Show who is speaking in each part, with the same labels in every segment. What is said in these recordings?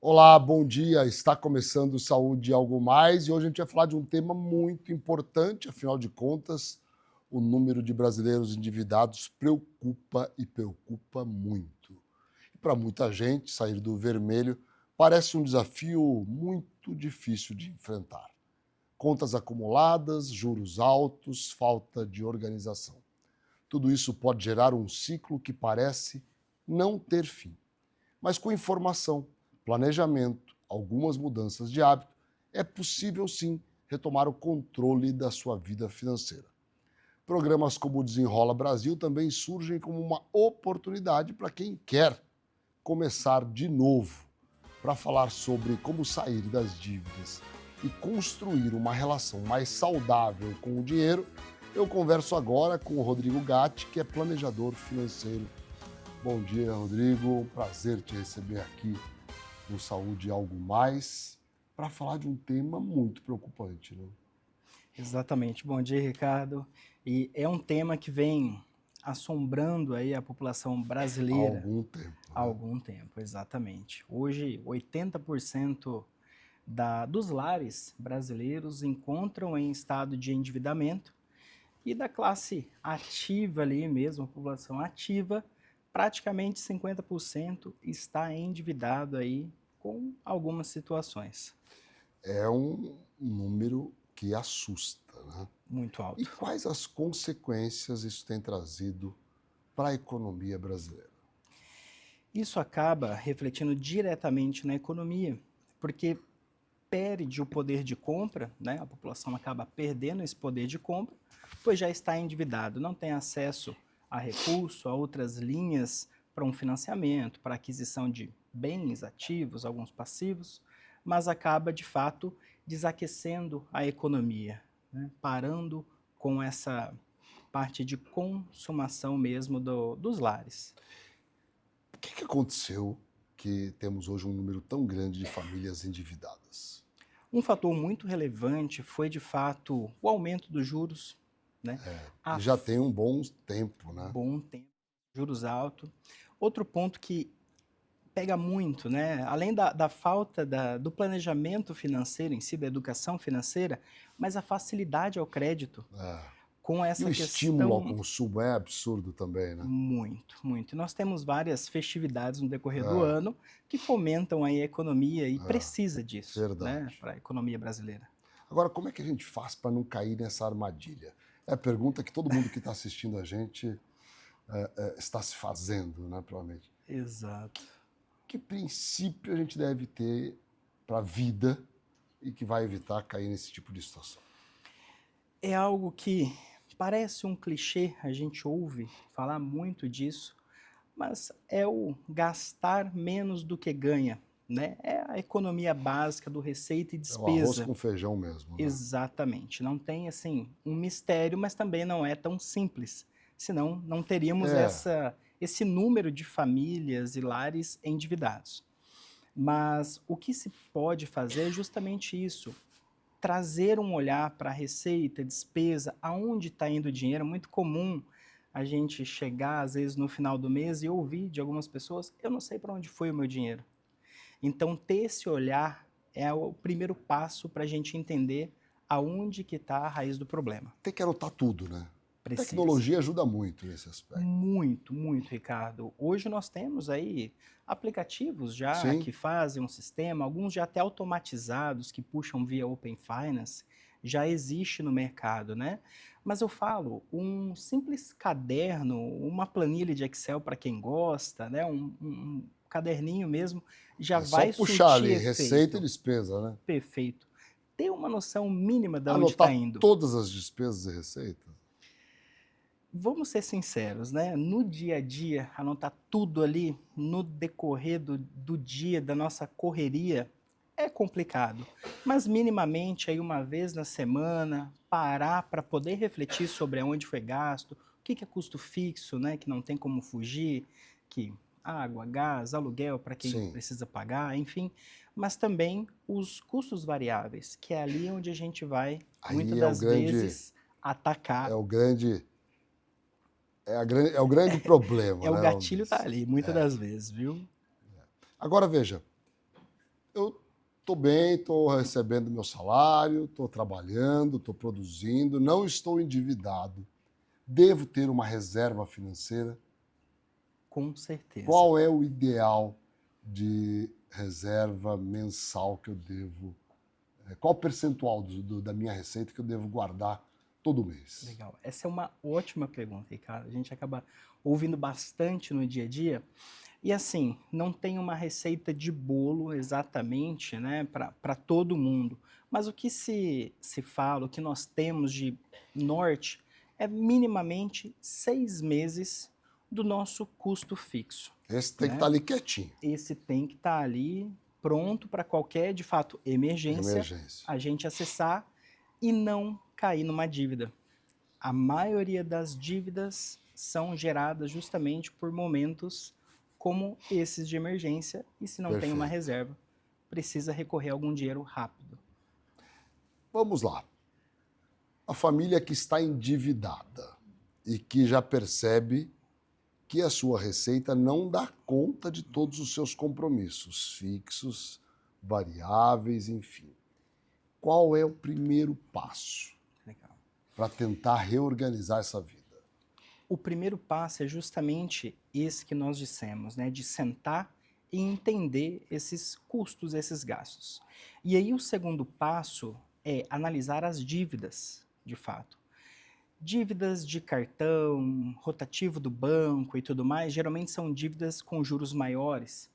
Speaker 1: Olá, bom dia. Está começando Saúde e Algo Mais e hoje a gente vai falar de um tema muito importante, afinal de contas, o número de brasileiros endividados preocupa e preocupa muito. E para muita gente, sair do vermelho parece um desafio muito difícil de enfrentar. Contas acumuladas, juros altos, falta de organização. Tudo isso pode gerar um ciclo que parece não ter fim. Mas com informação, planejamento, algumas mudanças de hábito, é possível sim retomar o controle da sua vida financeira. Programas como o Desenrola Brasil também surgem como uma oportunidade para quem quer começar de novo, para falar sobre como sair das dívidas e construir uma relação mais saudável com o dinheiro. Eu converso agora com o Rodrigo Gatti, que é planejador financeiro. Bom dia, Rodrigo. Prazer te receber aqui no Saúde e Algo Mais para falar de um tema muito preocupante, né?
Speaker 2: Exatamente. Bom dia, Ricardo. E é um tema que vem assombrando aí a população
Speaker 1: Há
Speaker 2: brasileira
Speaker 1: algum tempo,
Speaker 2: há
Speaker 1: né?
Speaker 2: algum tempo, exatamente. Hoje, 80% dos lares brasileiros encontram em estado de endividamento e da classe ativa ali mesmo, a população ativa, praticamente 50% está endividado aí com algumas situações.
Speaker 1: É um número que assusta, né?
Speaker 2: Muito
Speaker 1: E
Speaker 2: alto.
Speaker 1: quais as consequências isso tem trazido para a economia brasileira?
Speaker 2: Isso acaba refletindo diretamente na economia, porque perde o poder de compra, né? A população acaba perdendo esse poder de compra, pois já está endividado, não tem acesso a recurso, a outras linhas para um financiamento, para aquisição de bens ativos, alguns passivos, mas acaba de fato desaquecendo a economia, né? Parando com essa parte de consumação mesmo dos lares.
Speaker 1: O que aconteceu que temos hoje um número tão grande de famílias endividadas?
Speaker 2: Um fator muito relevante foi, de fato, o aumento dos juros, né?
Speaker 1: E
Speaker 2: Há
Speaker 1: já tem um bom tempo, né?
Speaker 2: bom tempo, juros altos. Outro ponto que pega muito, né? Além da falta do planejamento financeiro em si, da educação financeira, mas a facilidade ao crédito
Speaker 1: É.
Speaker 2: com
Speaker 1: E o
Speaker 2: essa
Speaker 1: estímulo ao
Speaker 2: questão.
Speaker 1: consumo é absurdo também, né?
Speaker 2: Muito, muito. E nós temos várias festividades no decorrer do
Speaker 1: É,
Speaker 2: ano que fomentam aí a economia e
Speaker 1: é,
Speaker 2: precisa disso, né,
Speaker 1: verdade.
Speaker 2: para a economia brasileira.
Speaker 1: Agora, como é que a gente faz para não cair nessa armadilha? É a pergunta que todo mundo que está assistindo a gente está se fazendo, né, provavelmente.
Speaker 2: Exato.
Speaker 1: Que princípio a gente deve ter para a vida e que vai evitar cair nesse tipo de situação?
Speaker 2: É algo que parece um clichê, a gente ouve falar muito disso, mas é o gastar menos do que ganha, né? É a economia básica do receita e
Speaker 1: É o arroz
Speaker 2: despesa.
Speaker 1: com feijão mesmo, né?
Speaker 2: Exatamente. Não tem assim um mistério, mas também não é tão simples. Senão não teríamos
Speaker 1: É,
Speaker 2: esse número de famílias e lares endividados. Mas o que se pode fazer é justamente isso, trazer um olhar para a receita, despesa, aonde está indo o dinheiro. É muito comum a gente chegar, às vezes, no final do mês e ouvir de algumas pessoas: eu não sei para onde foi o meu dinheiro. Então, ter esse olhar é o primeiro passo para a gente entender aonde que está a raiz do problema.
Speaker 1: tem que anotar tudo, né?
Speaker 2: Precisa.
Speaker 1: Tecnologia ajuda muito nesse aspecto.
Speaker 2: Muito, muito, Ricardo. Hoje nós temos aí aplicativos já
Speaker 1: Sim,
Speaker 2: que fazem um sistema, alguns já até automatizados, que puxam via Open Finance, já existe no mercado, né? Mas eu falo, um simples caderno, uma planilha de Excel para quem gosta, né? Um caderninho mesmo, já
Speaker 1: é só
Speaker 2: vai
Speaker 1: puxar
Speaker 2: surtir
Speaker 1: ali receita e
Speaker 2: efeito.
Speaker 1: despesa, né?
Speaker 2: Perfeito. Ter uma noção mínima de onde está
Speaker 1: Anotar
Speaker 2: indo.
Speaker 1: todas as despesas e receitas.
Speaker 2: Vamos ser sinceros, né? No dia a dia, anotar tudo ali, no decorrer do dia, da nossa correria, é complicado. Mas minimamente, aí uma vez na semana, parar para poder refletir sobre aonde foi gasto, o que é custo fixo, né? Que não tem como fugir, que água, gás, aluguel para quem
Speaker 1: Sim.
Speaker 2: precisa pagar, enfim. Mas também os custos variáveis, que é ali onde a gente vai, muitas
Speaker 1: Aí
Speaker 2: das vezes,
Speaker 1: é
Speaker 2: atacar.
Speaker 1: o grande, é o grande problema,
Speaker 2: É o
Speaker 1: né? Vamos dizer
Speaker 2: gatilho tá
Speaker 1: assim.
Speaker 2: ali, muitas das vezes, viu?
Speaker 1: Agora veja, Eu estou bem, estou recebendo meu salário, estou trabalhando, estou produzindo, não estou endividado. Devo ter uma reserva financeira?
Speaker 2: Com certeza.
Speaker 1: Qual é o ideal de reserva mensal que eu devo? Qual o percentual da minha receita que eu devo guardar todo mês?
Speaker 2: Legal. Essa é uma ótima pergunta, Ricardo. A gente acaba ouvindo bastante no dia a dia. E assim, não tem uma receita de bolo exatamente, né, para todo mundo. Mas o que se fala, o que nós temos de norte, é minimamente 6 meses do nosso custo fixo.
Speaker 1: Esse tem que
Speaker 2: né?
Speaker 1: estar ali quietinho.
Speaker 2: Esse tem que estar ali pronto para qualquer, de fato, emergência, a gente acessar e não cair numa dívida. A maioria das dívidas são geradas justamente por momentos como esses de emergência, e se não tem uma reserva, precisa recorrer a algum dinheiro rápido.
Speaker 1: Vamos lá. A família que está endividada e que já percebe que a sua receita não dá conta de todos os seus compromissos fixos, variáveis, enfim. Qual é o primeiro passo para tentar reorganizar essa vida?
Speaker 2: O primeiro passo é justamente esse que nós dissemos, né? De sentar e entender esses custos, esses gastos. E aí o segundo passo é analisar as dívidas, de fato. Dívidas de cartão, rotativo do banco e tudo mais, geralmente são dívidas com juros maiores.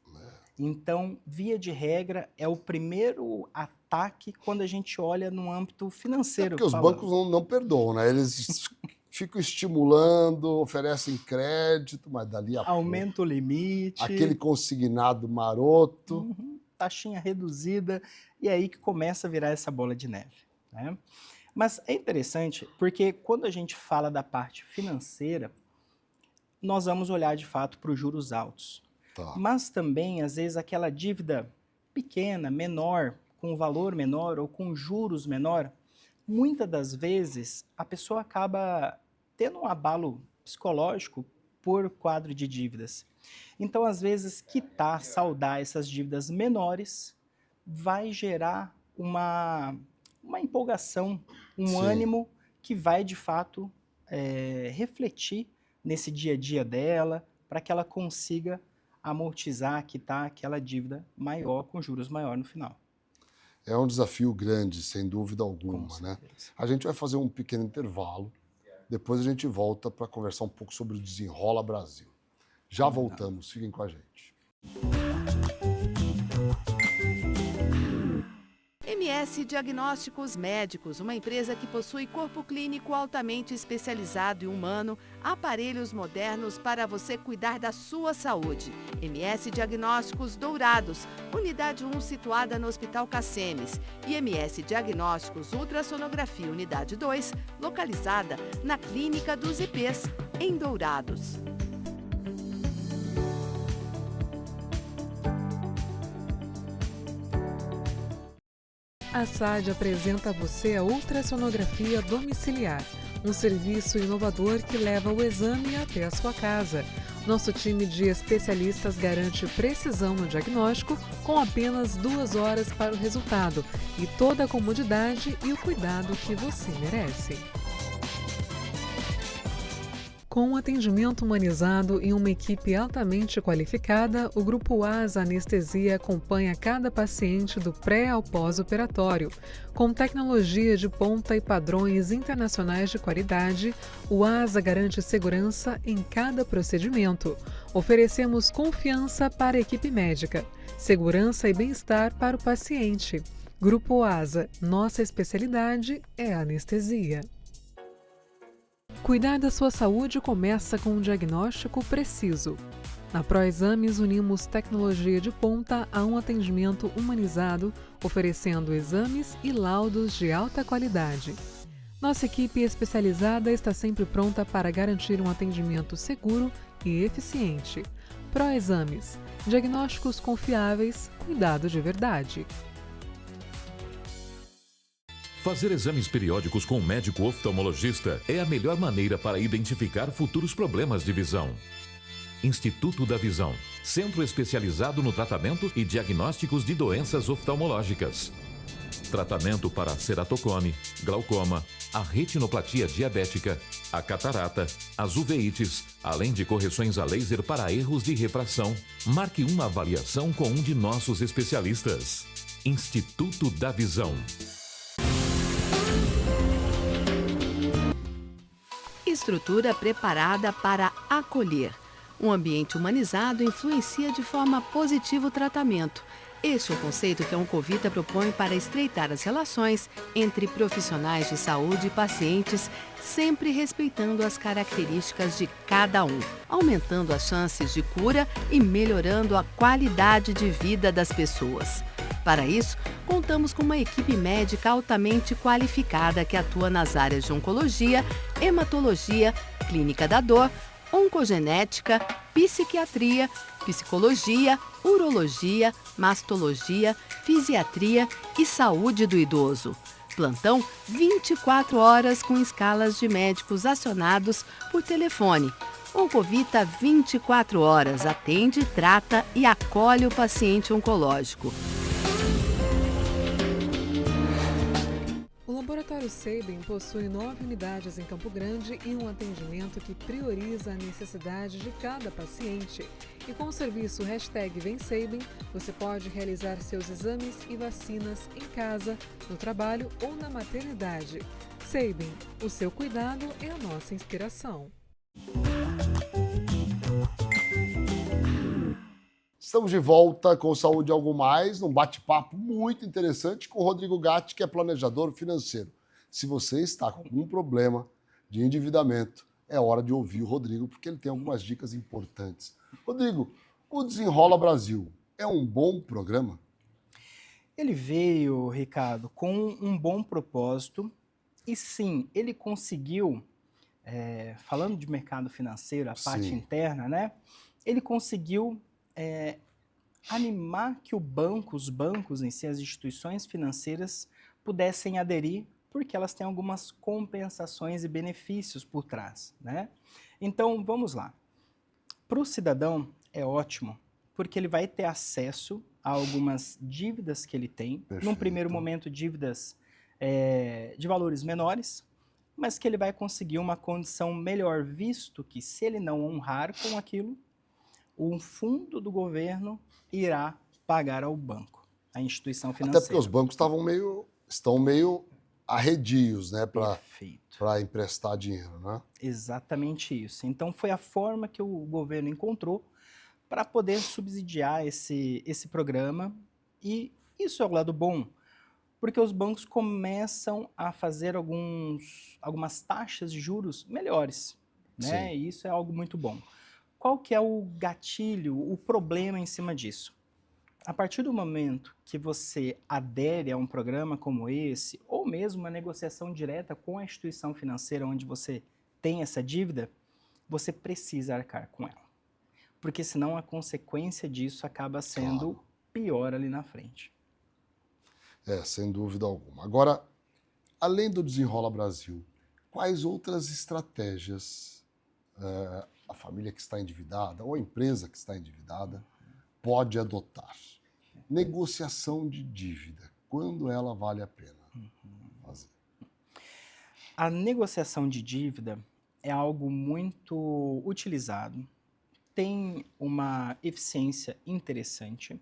Speaker 2: Então, via de regra, é o primeiro ataque quando a gente olha no âmbito financeiro.
Speaker 1: Porque os bancos não perdoam, né? Eles ficam estimulando, oferecem crédito, mas dali a
Speaker 2: aumenta o limite.
Speaker 1: Aquele consignado maroto.
Speaker 2: Taxinha reduzida, e é aí que começa a virar essa bola de neve, né? Mas é interessante porque quando a gente fala da parte financeira, nós vamos olhar de fato para os juros altos.
Speaker 1: Tá.
Speaker 2: Mas também, às vezes, aquela dívida pequena, menor, com valor menor ou com juros menor, muitas das vezes a pessoa acaba tendo um abalo psicológico por quadro de dívidas. Então, às vezes, quitar, saldar essas dívidas menores vai gerar uma empolgação, um ânimo que vai, de fato, refletir nesse dia a dia dela, para que ela consiga amortizar, quitar aquela dívida maior, com juros maior no final.
Speaker 1: É um desafio grande, sem dúvida alguma, né? A gente vai fazer um pequeno intervalo, depois a gente volta para conversar um pouco sobre o Desenrola Brasil. Já voltamos, fiquem com a gente.
Speaker 3: MS Diagnósticos Médicos, uma empresa que possui corpo clínico altamente especializado e humano, aparelhos modernos para você cuidar da sua saúde. MS Diagnósticos Dourados, unidade 1 situada no Hospital Cassemes. E MS Diagnósticos Ultrassonografia, unidade 2, localizada na Clínica dos IPs, em Dourados.
Speaker 4: A SAD apresenta a você a ultrassonografia domiciliar, um serviço inovador que leva o exame até a sua casa. Nosso time de especialistas garante precisão no diagnóstico com apenas 2 horas para o resultado e toda a comodidade e o cuidado que você merece. Com um atendimento humanizado e uma equipe altamente qualificada, o Grupo ASA Anestesia acompanha cada paciente do pré ao pós-operatório. Com tecnologia de ponta e padrões internacionais de qualidade, o ASA garante segurança em cada procedimento. Oferecemos confiança para a equipe médica, segurança e bem-estar para o paciente. Grupo ASA, nossa especialidade é a anestesia. Cuidar da sua saúde começa com um diagnóstico preciso. Na ProExames, unimos tecnologia de ponta a um atendimento humanizado, oferecendo exames e laudos de alta qualidade. Nossa equipe especializada está sempre pronta para garantir um atendimento seguro e eficiente. ProExames, diagnósticos confiáveis, cuidado de verdade.
Speaker 5: Fazer exames periódicos com um médico oftalmologista é a melhor maneira para identificar futuros problemas de visão. Instituto da Visão, centro especializado no tratamento e diagnósticos de doenças oftalmológicas. Tratamento para ceratocone, glaucoma, a retinoplatia diabética, a catarata, as uveites, além de correções a laser para erros de refração. Marque uma avaliação com um de nossos especialistas. Instituto da Visão.
Speaker 3: Estrutura preparada para acolher. Um ambiente humanizado influencia de forma positiva o tratamento. Este é o conceito que a Oncovita propõe para estreitar as relações entre profissionais de saúde e pacientes, sempre respeitando as características de cada um, aumentando as chances de cura e melhorando a qualidade de vida das pessoas. Para isso, contamos com uma equipe médica altamente qualificada que atua nas áreas de oncologia, hematologia, clínica da dor, oncogenética, psiquiatria, psicologia, urologia, mastologia, fisiatria e saúde do idoso. Plantão 24 horas com escalas de médicos acionados por telefone. Oncovita 24 horas atende, trata e acolhe o paciente oncológico.
Speaker 4: O Laboratório Sabin possui 9 unidades em Campo Grande e um atendimento que prioriza a necessidade de cada paciente. E com o serviço #VemSabin, você pode realizar seus exames e vacinas em casa, no trabalho ou na maternidade. Sabin, o seu cuidado é a nossa inspiração.
Speaker 1: Estamos de volta com Saúde Algo Mais, num bate-papo muito interessante com o Rodrigo Gatti, que é planejador financeiro. Se você está com algum problema de endividamento, é hora de ouvir o Rodrigo, porque ele tem algumas dicas importantes. Rodrigo, o Desenrola Brasil é um bom programa?
Speaker 2: Ele veio, Ricardo, com um bom propósito e sim, ele conseguiu, falando de mercado financeiro, a parte
Speaker 1: Sim.
Speaker 2: interna, né? Ele conseguiu animar que os bancos em si, as instituições financeiras, pudessem aderir, porque elas têm algumas compensações e benefícios por trás, né? Então, vamos lá. Para o cidadão é ótimo, porque ele vai ter acesso a algumas dívidas que ele tem.
Speaker 1: Perfeito.
Speaker 2: Num primeiro momento, dívidas de valores menores, mas que ele vai conseguir uma condição melhor, visto que se ele não honrar com aquilo, o fundo do governo irá pagar ao banco, à instituição financeira.
Speaker 1: Até porque os bancos estão meio arredios, né,
Speaker 2: Perfeito.
Speaker 1: para emprestar dinheiro, né?
Speaker 2: Exatamente isso. Então, foi a forma que o governo encontrou para poder subsidiar esse programa. E isso é o lado bom, porque os bancos começam a fazer algumas taxas de juros melhores, né?
Speaker 1: Sim.
Speaker 2: E isso é algo muito bom. Qual que é o gatilho, o problema em cima disso? A partir do momento que você adere a um programa como esse, ou mesmo uma negociação direta com a instituição financeira onde você tem essa dívida, você precisa arcar com ela. Porque senão a consequência disso acaba sendo pior ali na frente.
Speaker 1: Sem dúvida alguma. Agora, além do Desenrola Brasil, quais outras estratégias a família que está endividada ou a empresa que está endividada pode adotar? Negociação de dívida, quando ela vale a pena fazer?
Speaker 2: A negociação de dívida é algo muito utilizado, tem uma eficiência interessante,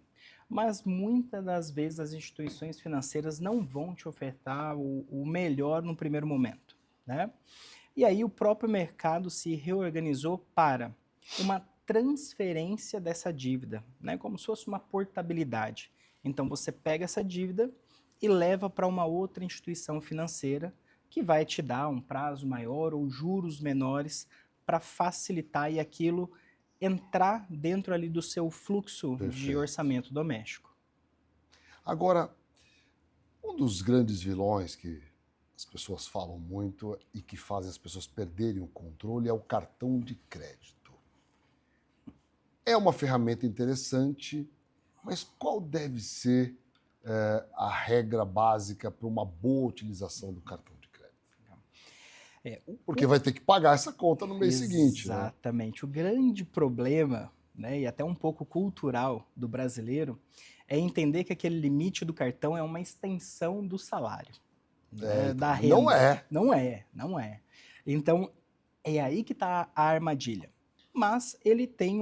Speaker 2: mas muitas das vezes as instituições financeiras não vão te ofertar o melhor no primeiro momento, né? E aí o próprio mercado se reorganizou para uma transferência dessa dívida, né? Como se fosse uma portabilidade. Então você pega essa dívida e leva para uma outra instituição financeira que vai te dar um prazo maior ou juros menores para facilitar e aquilo entrar dentro ali do seu fluxo de
Speaker 1: Perfeito.
Speaker 2: orçamento doméstico.
Speaker 1: Agora, um dos grandes vilões que as pessoas falam muito e que fazem as pessoas perderem o controle é o cartão de crédito. É uma ferramenta interessante, mas qual deve ser a regra básica para uma boa utilização do cartão de crédito? Porque vai ter que pagar essa conta no mês seguinte, né?
Speaker 2: Exatamente. O grande problema, né, e até um pouco cultural do brasileiro, é entender que aquele limite do cartão é uma extensão do salário, né, da renda.
Speaker 1: Não é.
Speaker 2: Não é. Então, é aí que está a armadilha. Mas ele tem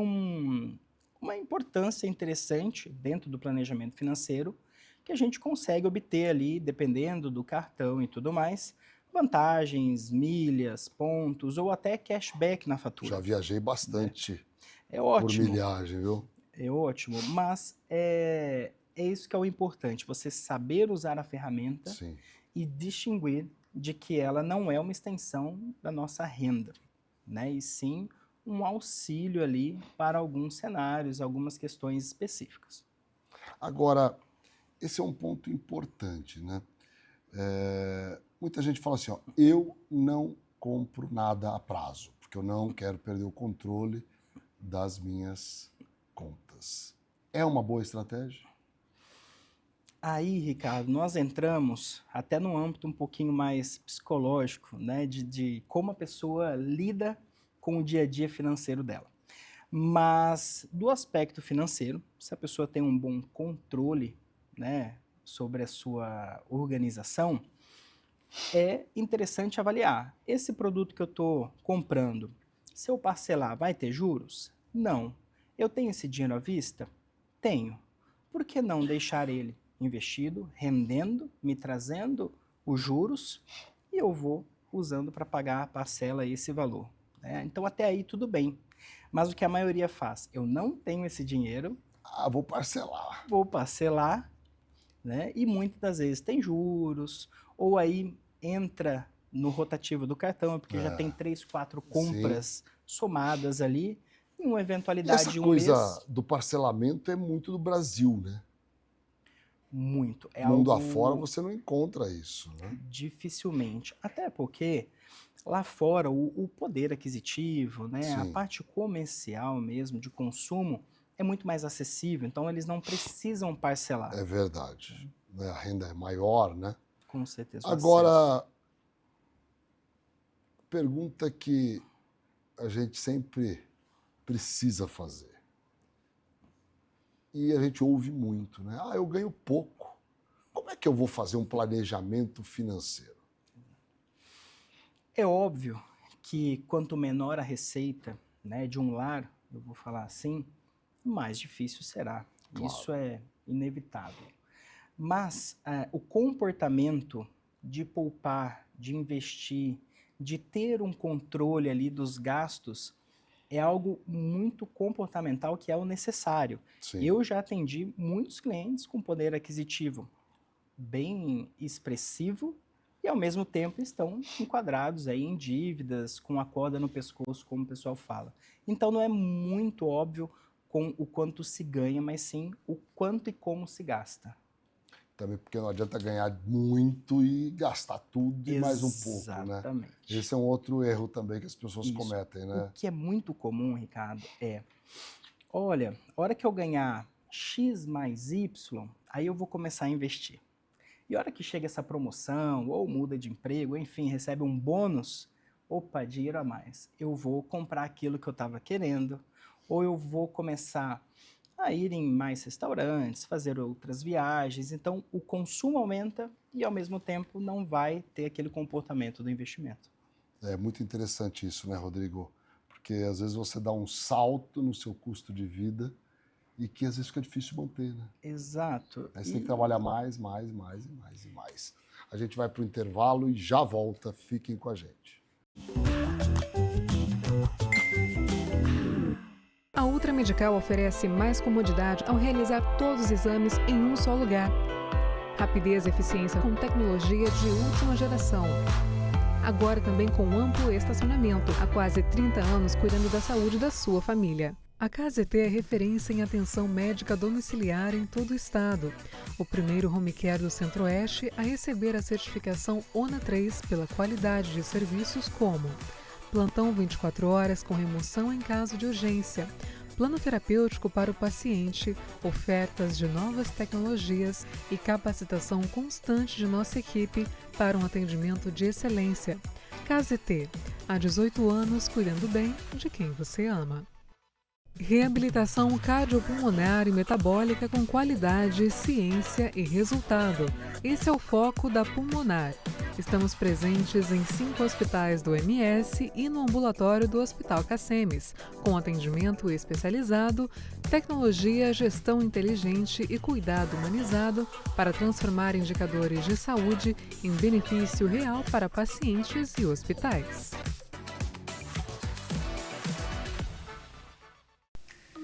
Speaker 2: uma importância interessante dentro do planejamento financeiro que a gente consegue obter ali, dependendo do cartão e tudo mais, vantagens, milhas, pontos ou até cashback na fatura.
Speaker 1: Já viajei bastante
Speaker 2: É ótimo.
Speaker 1: por milhagem, viu?
Speaker 2: É ótimo, mas é isso que é o importante, você saber usar a ferramenta
Speaker 1: Sim.
Speaker 2: e distinguir de que ela não é uma extensão da nossa renda, né? E sim um auxílio ali para alguns cenários, algumas questões específicas.
Speaker 1: Agora, esse é um ponto importante, né? Muita gente fala assim, ó, eu não compro nada a prazo, porque eu não quero perder o controle das minhas contas. É uma boa estratégia?
Speaker 2: Aí, Ricardo, nós entramos até no âmbito um pouquinho mais psicológico, né, de como a pessoa lida com o dia a dia financeiro dela. Mas, do aspecto financeiro, se a pessoa tem um bom controle, né, sobre a sua organização, é interessante avaliar. Esse produto que eu estou comprando, se eu parcelar, vai ter juros? Não. Eu tenho esse dinheiro à vista? Tenho. Por que não deixar ele investido, rendendo, me trazendo os juros e eu vou usando para pagar a parcela esse valor, né? Então até aí tudo bem, mas o que a maioria faz? Eu não tenho esse dinheiro,
Speaker 1: Vou parcelar.
Speaker 2: vou parcelar, né? E muitas das vezes tem juros, ou aí entra no rotativo do cartão, porque já tem 3, 4 compras somadas ali, em uma eventualidade
Speaker 1: Essa
Speaker 2: de um
Speaker 1: coisa
Speaker 2: mês.
Speaker 1: do parcelamento é muito do Brasil, né?
Speaker 2: Muito. É
Speaker 1: Mundo
Speaker 2: algo
Speaker 1: afora você não encontra isso, né?
Speaker 2: dificilmente. Até porque lá fora o poder aquisitivo, né, a
Speaker 1: Sim.
Speaker 2: parte comercial mesmo, de consumo, é muito mais acessível. Então eles não precisam parcelar.
Speaker 1: É verdade. Né? A renda é maior, né?
Speaker 2: Com certeza. o acesso.
Speaker 1: Agora, pergunta que a gente sempre precisa fazer. E a gente ouve muito, né? Eu ganho pouco. Como é que eu vou fazer um planejamento financeiro?
Speaker 2: É óbvio que quanto menor a receita, né, de um lar, eu vou falar assim, mais difícil será.
Speaker 1: Claro.
Speaker 2: Isso é inevitável. Mas o comportamento de poupar, de investir, de ter um controle ali dos gastos é algo muito comportamental que é o necessário.
Speaker 1: Sim.
Speaker 2: Eu já atendi muitos clientes com poder aquisitivo bem expressivo e, ao mesmo tempo, estão enquadrados aí em dívidas, com a corda no pescoço, como o pessoal fala. Então, não é muito óbvio com o quanto se ganha, mas sim o quanto e como se gasta.
Speaker 1: Também porque não adianta ganhar muito e gastar tudo e mais um pouco, né?
Speaker 2: Exatamente.
Speaker 1: Esse é um outro erro também que as pessoas
Speaker 2: Isso.
Speaker 1: cometem, né?
Speaker 2: O que é muito comum, Ricardo, olha, a hora que eu ganhar X mais Y, aí eu vou começar a investir. E a hora que chega essa promoção, ou muda de emprego, enfim, recebe um bônus, opa, dinheiro a mais. Eu vou comprar aquilo que eu estava querendo, ou eu vou começar a ir em mais restaurantes, fazer outras viagens. Então, o consumo aumenta e, ao mesmo tempo, não vai ter aquele comportamento do investimento.
Speaker 1: É muito interessante isso, né, Rodrigo? Porque às vezes você dá um salto no seu custo de vida e que às vezes fica difícil manter, né?
Speaker 2: Exato.
Speaker 1: Aí você tem que trabalhar mais. A gente vai para o intervalo e já volta. Fiquem com a gente.
Speaker 4: A Ultra Medical oferece mais comodidade ao realizar todos os exames em um só lugar. Rapidez e eficiência com tecnologia de última geração. Agora também com amplo estacionamento, há quase 30 anos cuidando da saúde da sua família. A KZT é referência em atenção médica domiciliar em todo o estado. O primeiro home care do Centro-Oeste a receber a certificação ONA 3 pela qualidade de serviços como plantão 24 horas com remoção em caso de urgência, plano terapêutico para o paciente, ofertas de novas tecnologias e capacitação constante de nossa equipe para um atendimento de excelência. Case-T, há 18 anos cuidando bem de quem você ama. Reabilitação cardiopulmonar e metabólica com qualidade, ciência e resultado. Esse é o foco da Pulmonar. Estamos presentes em 5 hospitais do MS e no ambulatório do Hospital Cacemes, com atendimento especializado, tecnologia, gestão inteligente e cuidado humanizado para transformar indicadores de saúde em benefício real para pacientes e hospitais.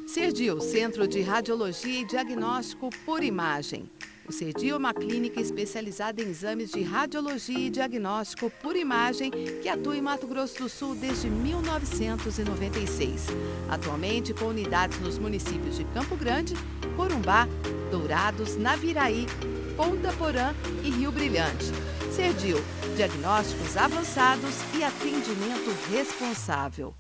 Speaker 3: Cerdil, Centro de Radiologia e Diagnóstico por Imagem. O Cerdil é uma clínica especializada em exames de radiologia e diagnóstico por imagem que atua em Mato Grosso do Sul desde 1996. Atualmente com unidades nos municípios de Campo Grande, Corumbá, Dourados, Naviraí, Ponta Porã e Rio Brilhante. Cerdil, diagnósticos avançados e atendimento responsável.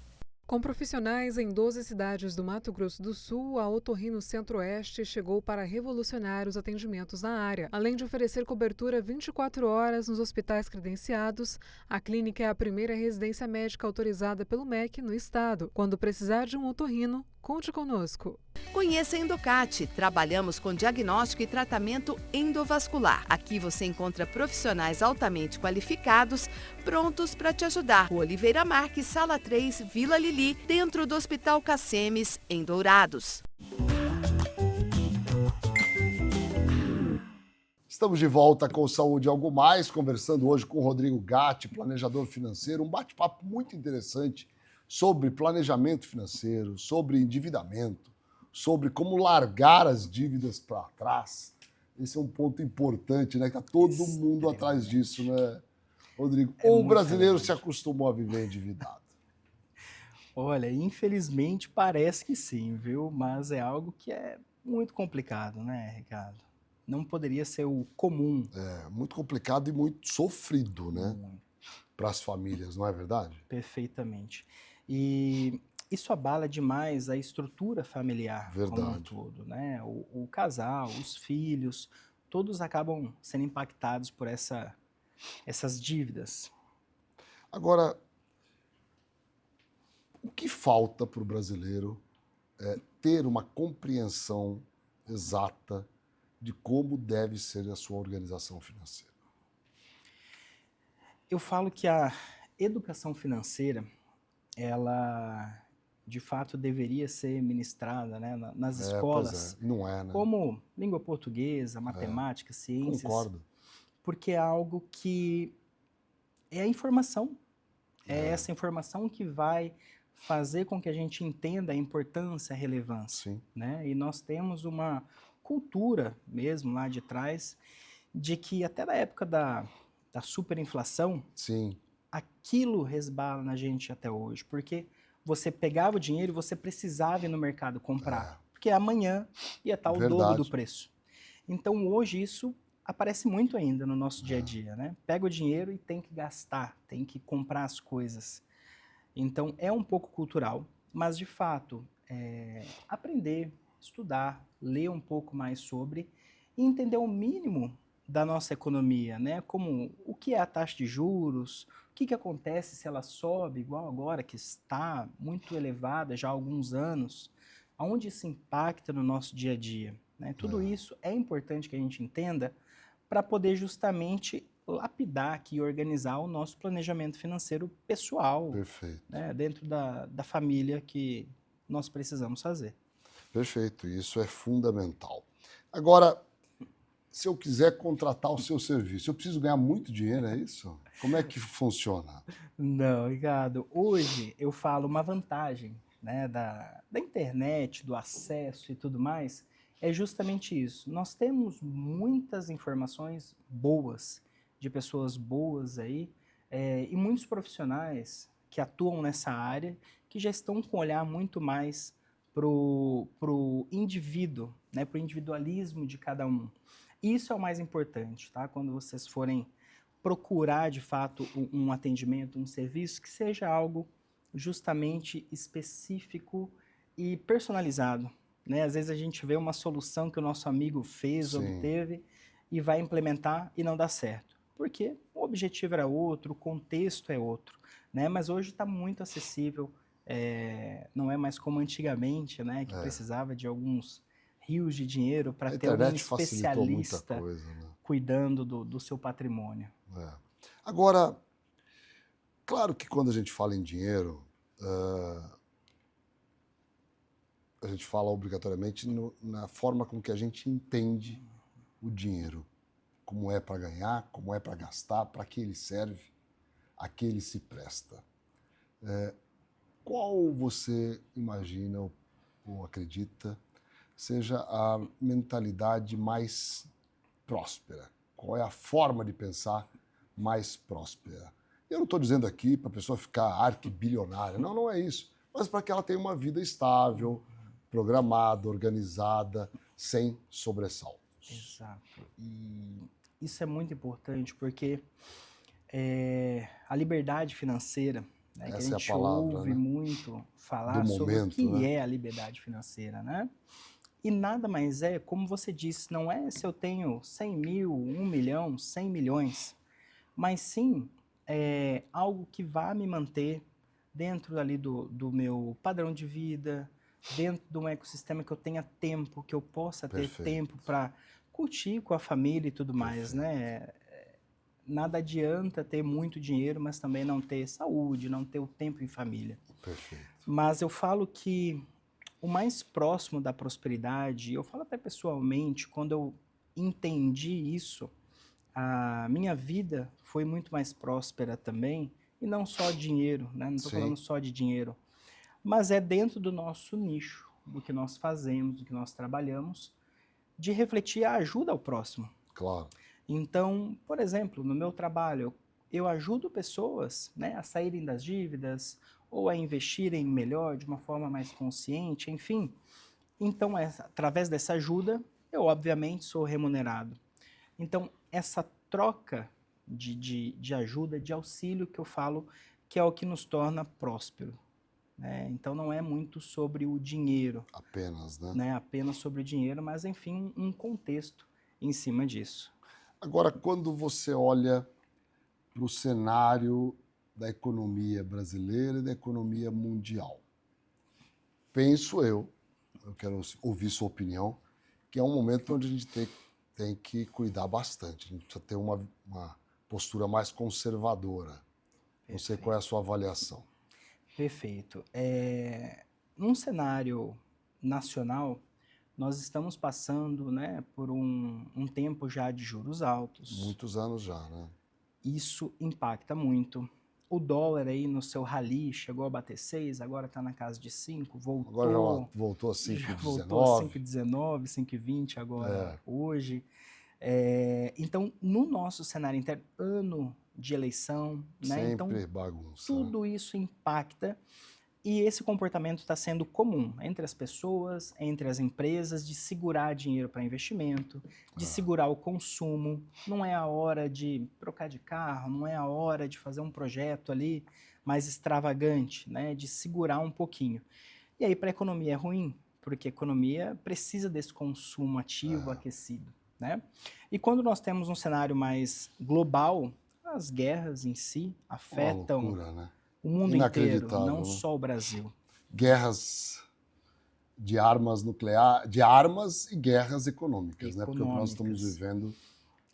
Speaker 4: Com profissionais em 12 cidades do Mato Grosso do Sul, a Otorrino Centro-Oeste chegou para revolucionar os atendimentos na área. Além de oferecer cobertura 24 horas nos hospitais credenciados, a clínica é a primeira residência médica autorizada pelo MEC no estado. Quando precisar de um otorrino, conte conosco.
Speaker 3: Conheça a Endocate. Trabalhamos com diagnóstico e tratamento endovascular. Aqui você encontra profissionais altamente qualificados, prontos para te ajudar. Rua Oliveira Marques, Sala 3, Vila Lili, dentro do Hospital Cacemes, em Dourados.
Speaker 1: Estamos de volta com Saúde Algo Mais, conversando hoje com o Rodrigo Gatti, planejador financeiro, um bate-papo muito interessante sobre planejamento financeiro, sobre endividamento, sobre como largar as dívidas para trás. Esse é um ponto importante, né? Que está todo mundo atrás disso, né, Rodrigo? Ou o brasileiro se acostumou a viver endividado?
Speaker 2: Olha, infelizmente parece que sim, viu? Mas é algo que é muito complicado, né, Ricardo? Não poderia ser o comum.
Speaker 1: É muito complicado e muito sofrido, né? Para as famílias, não é verdade?
Speaker 2: Perfeitamente. E isso abala demais a estrutura familiar como um
Speaker 1: Verdade.
Speaker 2: todo, né? O casal, os filhos, todos acabam sendo impactados por essas dívidas.
Speaker 1: Agora, o que falta para o brasileiro é ter uma compreensão exata de como deve ser a sua organização financeira?
Speaker 2: Eu falo que a educação financeira, ela de fato deveria ser ministrada, né, nas escolas,
Speaker 1: Pois é. Não é, né?
Speaker 2: como língua portuguesa, matemática, ciências,
Speaker 1: Concordo.
Speaker 2: porque é algo que é a informação, é essa informação que vai fazer com que a gente entenda a importância, a relevância,
Speaker 1: Sim.
Speaker 2: né? E nós temos uma cultura mesmo lá de trás de que até na época da superinflação,
Speaker 1: Sim.
Speaker 2: aquilo resbala na gente até hoje, porque você pegava o dinheiro e você precisava ir no mercado comprar, porque amanhã ia estar o dobro do preço. Então hoje isso aparece muito ainda no nosso dia a dia, né? Pega o dinheiro e tem que gastar, tem que comprar as coisas. Então é um pouco cultural, mas de fato aprender, estudar, ler um pouco mais sobre e entender o mínimo da nossa economia, né? Como o que é a taxa de juros, o que acontece se ela sobe, igual agora, que está muito elevada já há alguns anos, aonde isso impacta no nosso dia a dia, né? Tudo isso é importante que a gente entenda para poder justamente lapidar aqui e organizar o nosso planejamento financeiro pessoal,
Speaker 1: Perfeito.
Speaker 2: né? Dentro da família que nós precisamos fazer.
Speaker 1: Perfeito, isso é fundamental. Agora, se eu quiser contratar o seu serviço, eu preciso ganhar muito dinheiro, é isso? Como é que funciona?
Speaker 2: Não, Ricardo. Hoje eu falo uma vantagem, né, da internet, do acesso e tudo mais, é justamente isso. Nós temos muitas informações boas, de pessoas boas aí, e muitos profissionais que atuam nessa área, que já estão com um olhar muito mais pro indivíduo, né, pro individualismo de cada um. Isso é o mais importante, tá? Quando vocês forem procurar, de fato, um atendimento, um serviço, que seja algo justamente específico e personalizado, né? Às vezes a gente vê uma solução que o nosso amigo fez,
Speaker 1: Sim.
Speaker 2: obteve, e vai implementar e não dá certo. porque o objetivo era outro, o contexto é outro, né? Mas hoje está muito acessível, não é mais como antigamente, né? Que precisava de alguns rios de dinheiro para ter algum
Speaker 1: facilitou muita
Speaker 2: especialista
Speaker 1: coisa, né?
Speaker 2: cuidando do seu patrimônio.
Speaker 1: Agora, claro que quando a gente fala em dinheiro, a gente fala obrigatoriamente na forma com que a gente entende o dinheiro. Como é para ganhar, como é para gastar, para que ele serve, a que ele se presta. Qual você imagina ou acredita seja a mentalidade mais próspera? Qual é a forma de pensar mais próspera? Eu não estou dizendo aqui para a pessoa ficar arquibilionária, não é isso. Mas para que ela tenha uma vida estável, programada, organizada, sem sobressaltos.
Speaker 2: Exato. E isso é muito importante porque a liberdade financeira, né, que a gente ouve muito falar sobre o que é a liberdade financeira, né? E nada mais é, como você disse, não é se eu tenho 100 mil, 1 milhão, 100 milhões, mas sim algo que vá me manter dentro ali do meu padrão de vida, dentro de um ecossistema que eu tenha tempo, que eu possa ter tempo para curtir com a família e tudo mais, né? Nada adianta ter muito dinheiro, mas também não ter saúde, não ter o tempo em família.
Speaker 1: Perfeito.
Speaker 2: Mas eu falo que o mais próximo da prosperidade, eu falo até pessoalmente, quando eu entendi isso, a minha vida foi muito mais próspera também, e não só dinheiro, né? Não estou falando só de dinheiro, mas é dentro do nosso nicho, do que nós fazemos, do que nós trabalhamos, de refletir a ajuda ao próximo.
Speaker 1: Claro.
Speaker 2: Então, por exemplo, no meu trabalho, eu ajudo pessoas, né, a saírem das dívidas ou a investirem melhor, de uma forma mais consciente, enfim. Então, através dessa ajuda, eu obviamente sou remunerado. Então, essa troca de ajuda, de auxílio que eu falo, que é o que nos torna próspero. Então, não é muito sobre o dinheiro.
Speaker 1: Apenas, né?
Speaker 2: Apenas sobre o dinheiro, mas, enfim, um contexto em cima disso.
Speaker 1: Agora, quando você olha para o cenário da economia brasileira e da economia mundial, penso eu quero ouvir sua opinião, que é um momento onde a gente tem que cuidar bastante, a gente precisa ter uma postura mais conservadora. Não sei qual é a sua avaliação.
Speaker 2: Perfeito. Num cenário nacional, nós estamos passando, né, por um tempo já de juros altos.
Speaker 1: Muitos anos já, né?
Speaker 2: Isso impacta muito. O dólar aí no seu rally chegou a bater 6, agora está na casa de 5, voltou.
Speaker 1: Agora já voltou a 5,19.
Speaker 2: Voltou a 5,19, 5,20 agora, hoje. Então, no nosso cenário interno, ano de eleição, né? Então,
Speaker 1: bagunça.
Speaker 2: Tudo isso impacta. E esse comportamento está sendo comum entre as pessoas, entre as empresas, de segurar dinheiro para investimento, de segurar o consumo. Não é a hora de trocar de carro, não é a hora de fazer um projeto ali mais extravagante, né? De segurar um pouquinho. E aí para a economia é ruim, porque a economia precisa desse consumo ativo, aquecido, né? E quando nós temos um cenário mais global, as guerras em si afetam...
Speaker 1: Uma loucura, né?
Speaker 2: O mundo inteiro, não só o Brasil.
Speaker 1: Guerras de armas nucleares, de armas e guerras econômicas, né? Porque é o que nós estamos vivendo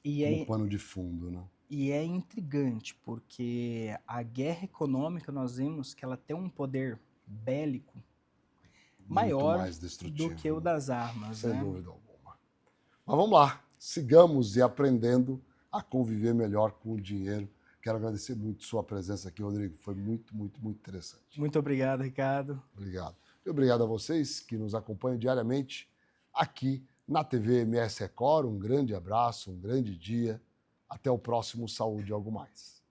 Speaker 1: como pano de fundo, né?
Speaker 2: E é intrigante, porque a guerra econômica, nós vimos que ela tem um poder bélico maior do que o das armas.
Speaker 1: Sem dúvida alguma. Mas vamos lá, sigamos e aprendendo a conviver melhor com o dinheiro. Quero agradecer muito sua presença aqui, Rodrigo. Foi muito, muito, muito interessante.
Speaker 2: Muito obrigado, Ricardo.
Speaker 1: Obrigado. E obrigado a vocês que nos acompanham diariamente aqui na TV MS Record. Um grande abraço, um grande dia. Até o próximo Saúde e Algo Mais.